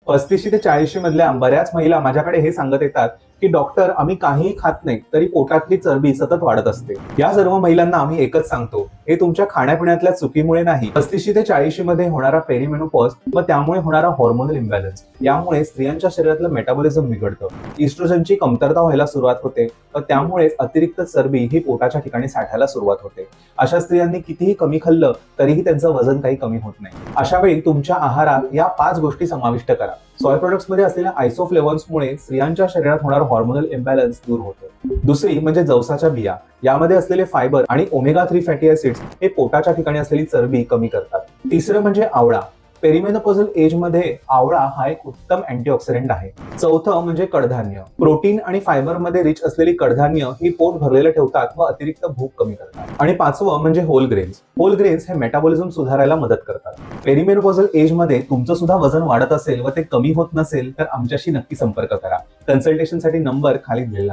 35 ते 40 मधल्या बऱ्याच महिला माझ्याकडे हे सांगत येतात की डॉक्टर, आम्ही काहीही खात नाही तरी पोटातली चरबी सतत वाढत असते. या सर्व महिलांना आम्ही एकच सांगतो, हे तुमच्या खाण्यापिण्यातल्या चुकीमुळे नाही. 35 ते 40 मध्ये होणारा पेरिमेनोपॉज व त्यामुळे होणारा हॉर्मोनल इम्बॅलन्स यामुळे स्त्रियांच्या शरीरातलं मेटाबॉलिझम बिघडतं, इस्ट्रोजनची कमतरता व्हायला सुरुवात होते व त्यामुळे अतिरिक्त चरबी ही पोटाच्या ठिकाणी साठायला सुरुवात होते. अशा स्त्रियांनी कितीही कमी खाल्लं तरीही त्यांचं वजन काही कमी होत नाही. अशा वेळी तुमच्या आहारात या 5 गोष्टी समाविष्ट करा. सॉय प्रोडक्ट्स मध्ये असलेल्या आयसोफ्लेव्हन्समुळे स्त्रियांच्या शरीरात होणारा हॉर्मोनल इम्बॅलन्स दूर होतो. दुसरी म्हणजे जवसाच्या बिया. यामध्ये असलेले फायबर आणि ओमेगा 3 फॅटी ऍसिड्स हे पोटाच्या ठिकाणी असलेली चरबी कमी करतात. तिसरं म्हणजे आवळा. पेरिमेनोपॉझल एज मध्ये आवळा हा एक उत्तम अँटीऑक्सिडंट आहे. चौथं म्हणजे कडधान्य. प्रोटीन आणि फायबर मध्ये रिच असलेली कडधान्य ही पोट भरलेलं ठेवतात व अतिरिक्त भूक कमी करतात. आणि पाचवं म्हणजे होल ग्रेन्स. होल ग्रेन्स हे मेटाबॉलिझम सुधारायला मदत करतात. पेरिमेनोपॉझल एज मध्ये तुमचं सुद्धा वजन वाढत असेल व ते कमी होत नसेल तर आमच्याशी नक्की संपर्क करा. कन्सल्टेशनसाठी नंबर खाली दिलेला आहे.